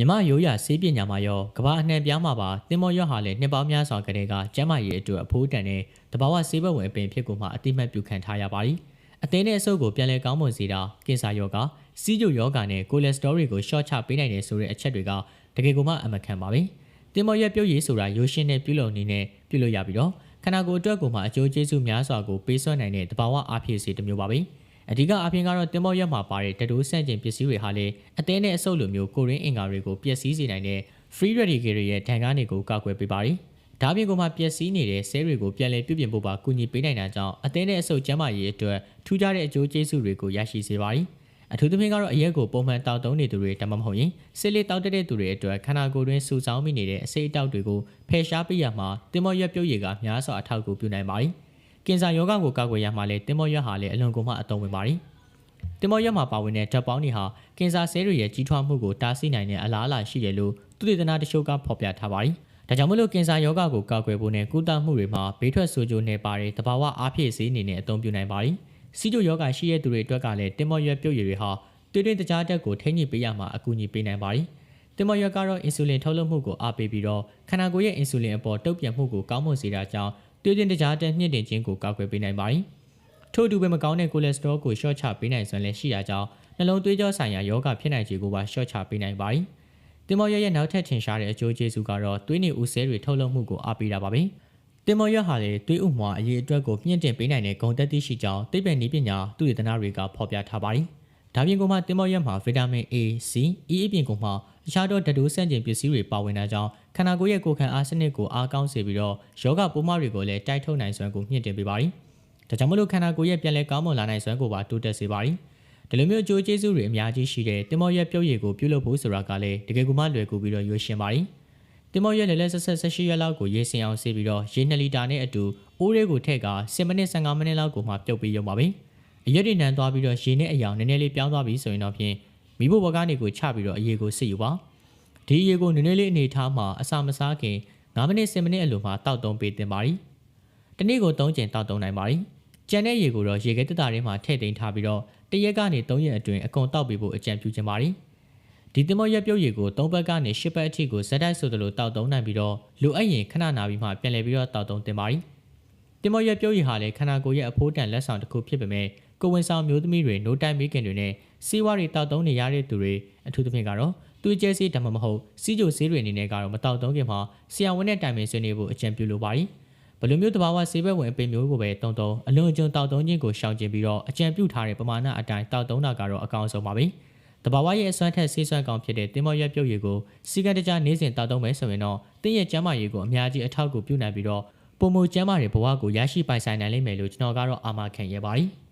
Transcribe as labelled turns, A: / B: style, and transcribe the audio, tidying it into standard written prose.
A: မြမရိုးရဆေးပညာမှာရောကဘာအနှံပြားမှာပါတင်မောရွက်ဟာလည်းနှစ်ပေါင်းများစွာကတည်းကကျန်းမာရေးအတွက်အဖိုးတန်တဲ့တဘာဝဆေးဘက်ဝင်အပင်ဖြစ်ကိုမှအတိမတ်ပြုခံထားရပါသည်အသင်းနဲ့အဆုပ်ကိုပြန်လည်ကောင်းမွန်စေတာကင်ဆာရောဂါစီးကျိုယောဂါနဲ့ကိုလက်စတရောတွေကိုရှော့ချပေးနိုင်တယ်ဆိုတဲ့အချက်တွေကတကယ်ကိုမှအမခံပါပဲတင်မောရွက်ပြုတ်ရည်ဆိုတာရိုးရှင်းတဲ့ပြုလုပ်နည်းနဲ့ပြုလုပ်ရပြီးတော့ခန္ဓာကိုယ်အတွက်ကိုမှအကျိုးကျေးဇူးများစွာကိုပေးစွမ်းနိုင်တဲ့တဘာဝအားဖြည့်စေတစ်မျိုးပါပဲအဓိကအပြင်ကတော့တင်မောရွက်မှာပါတဲ့တတိုးဆန့်ကျင်ပစ္စည်းတွေဟာလည်းအသင်းနဲ့အဆုပ်လိုမျိုးကိုရင်းအင်္ဂါတွေကိုပျက်စီးစေနိုင်တဲ့ free radical တွေရဲ့ဒဏ်ကားတွေကိုကာကွယ်ပေးပါတယ်။ဒါပြင်ကိုမှပျက်စီးနေတဲ့ဆဲတွေကိုပြန်လည်ပြုပြင်ဖို့ပါကူညီပေးနိုင်တာကြောင့်အသင်းနဲ့အဆုပ်ကျန်းမာရေးအတွက်ထူးခြားတဲ့အကျိုးကျေးဇူးတွေကိုရရှိစေပါတယ်။အထူးသဖြင့်ကတော့အရက်ကိုပုံမှန်တောက်သုံးနေသူတွေဒါမှမဟုတ်ရင်ဆေးလေးတောက်တဲ့သူတွေအတွက်ခန္ဓာကိုယ်တွင်းစူဆောင်းမိနေတဲ့အဆိပ်အတောက်တွေကိုဖယ်ရှားပေးရမှာတင်မောရွက်ပြုတ်ရည်ကများစွာအထောက်အကူပြုနိုင်ပါတယ်။ကင်ဆာရောဂါကိုကာကွယ်ရမှာလဲတင်မောရွက်ဟာလည်းအလွန်ကိုမှအသုံးဝင်ပါတယ်။တင်မောရွက်မှာပါဝင်တဲ့ဓာတ်ပေါင်းတွေဟာကင်ဆာဆဲတွေရဲ့ကြီးထွားမှုကိုတားဆီးနိုင်တဲ့အလားအလာရှိရလို့သုတေသနတချို့ကဖော်ပြထားပါတယ်။ဒါကြောင့်မလို့ကင်ဆာရောဂါကိုကာကွယ်ဖို့နဲ့ကုသမှုတွေမှာဘေးထွက်ဆိုးကျိုးနဲ့ပါတဲ့တဘာဝအားဖြည့်ဆေးအနေနဲ့အသုံးပြုနိုင်ပါတယ်။စီးကျိုရောဂါရှိတဲ့သူတွေအတွက်ကလည်းတင်မောရွက်ပြုတ်ရည်တွေဟာတွေ့တွေ့တကြားတက်ကိုထိန်းညှိပေးရမှာအကူအညီပေးနိုင်ပါတယ်။တင်မောရွက်ကတော့အင်ဆူလင်ထုတ်လုပ်မှုကိုအားပေးပြီးတော့ခန္ဓာကိုယ်ရဲ့အင်ဆူလင်အပေါ်တုံ့ပြန်မှုကိုကောင်းမွန်စေတာကြောင့်တွေ့တွေ့တကြားတက်မြင့်တင်ခြင်းကိုကာကွယ်ပေးနိုင်ပါတယ်။ထို့အတူပဲမကောင်းတဲ့ကိုလက်စတရောကိုရှော့ချပေးနိုင်စွမ်းလည်းရှိရာကြောင့်နှလုံးသွေးကြောဆိုင်ရာယောဂဖြစ်နိုင်ခြေကိုပါရှော့ချပေးနိုင်ပါတယ်။တင်မောရွက်ရဲ့နောက်ထပ်ထင်ရှားတဲ့အကျိုးကျေးဇူးကတော့သွေးနေဦးဆဲတွေထုတ်လုပ်မှုကိုအားပေးတာပါပဲ။တင်မောရွက်ဟာလည်းသွေးဥမွှာအရေးအတွက်ကိုမြင့်တင်ပေးနိုင်တဲ့ဂုဏ်သက်သီးရှိကြောင်းသိပ္ပံနည်းပညာသုတေသနတွေကဖော်ပြထားပါတယ်။ဒါပြင်ကိုမှတင်မောရွက်မှာဗီတာမင် A, C, E အပြင်ကိုမှအခြားသောဓာတ်တိုးဆန့်ကျင်ပစ္စည်းတွေပါဝင်တာကြောင့်ခန္ဓာကိုယ်ရဲ့ကိုယ်ခံအားစနစ်ကိုအားကောင်းစေပြီးတော့ယောဂပိုးမတွေကိုလည်းတိုက်ထုတ်နိုင်စွမ်းကိုမြင့်တင်ပေးပါတယ်။ဒါကြောင့်မလို့ခန္ဓာကိုယ်ရဲ့ပြန်လည်ကောင်းမွန်လာနိုင်စွမ်းကိုပါတိုးတက်စေပါတယ်။ဒီလိုမျိုးအကျိုးကျေးဇူးတွေအများကြီးရှိတဲ့တင်မောရွက်ပြုတ်ရည်ကိုပြုလုပ်ဖို့ဆိုတာကလည်းတကယ်ကိုမှလွယ်ကူပြီးတော့ရွေးရှင်းပါတယ်။တင်မောရွက်လည်းဆက်18ရက်လောက်ကိုရေစင်အောင်ဆေးပြီးတော့ရေ2လီတာနဲ့အတူအိုးလေးကိုထည့်က10မိနစ်15မိနစ်လောက်ကိုမှပြုတ်ပြီးရုံပါပဲ။အရက်တွေနန်းသွားပြီးတော့ရေနဲ့အယောင်နည်းနည်းလေးပြောင်းသွားပြီးဆိုရင်တော့ဖြင့်မိဖို့ဘဝကနေကိုချပြီးတော့အရေကိုစစ်ယူပါ။ဒီအရေကိုနည်းနည်းလေးအနေထားမှာအစာမစားခင်9မိနစ်10မိနစ်အလိုမှာတောက်သုံးပေးတင်ပါရီ။တနေ့ကို3ကြိမ်တောက်သုံးနိုင်ပါရီ။ကြံတဲ့ရေကိုတော့ရေခဲတက်တာထဲမှာထည့်သိမ်းထားပြီးတော့တရက်ကနေ3ရက်အတွင်းအကုန်တောက်ပေးဖို့အကြံပြုချင်ပါရီ။ဒီတင်မောရွက်ပြုတ်ရည်ကို3ဘက်ကနေ10ဘက်အထိကိုဇက်တိုက်ဆိုသလိုတောက်သုံးနိုင်ပြီးတော့လိုအပ်ရင်ခဏနာပြီးမှပြန်လည်ပြီးတော့တောက်သုံးတင်ပါရီ။တင်မောရွက်ပြုတ်ရည်ဟာလည်းခန္ဓာကိုယ်ရဲ့အဖိုးတန်လက်ဆောင်တစ်ခုဖြစ်ပေမဲ့ကိုဝင်ဆောင်မျိုးသမီးတွေနိုးတိုင်မိခင်တွေနဲ့စီးဝါးတွေတောက်သုံးနေရတဲ့သူတွေအထူးသဖြင့်ကတော့သွေးကျဲဆေးဒါမှမဟုတ်စီးကြိုဆေးတွေအနေနဲ့ကတော့မတောက်သုံးခင်မှာဆရာဝန်နဲ့တိုင်ပင်ဆွေးနွေးဖို့အကြံပြုလိုပါရီ။ဘလိုမျိုးတဘာဝဆေးဘက်ဝင်အပင်မျိုးကိုပဲတုံအလွန်အကျွံတောက်သုံးခြင်းကိုရှောင်ကျဉ်ပြီးတော့အကြံပြုထားတဲ့ပမာဏအတိုင်းတောက်သုံးတာကတော့အကောင်းဆုံးပါပဲ။တဘာဝရဲ့အစွမ်းထက်ဆေးစွမ်းကောင်းဖြစ်တဲ့တင်မောရွက်ပြုတ်ရည်ကိုစီကံတကြနေ့စဉ်တောက်သုံးမယ်ဆိုရင်တော့တင်းရဲ့ကျန်းမာရေးကိုအများကြီးအထောက်အကူပြုနိုင်ပြီးတော့ပုံမူကျန်းမာတဲ့ဘဝကိုရရှိပိုင်ဆိုင်နိုင်လိမ့်မယ်လို့ကျွန်တော်ကတော့အာမခံရပါတယ်။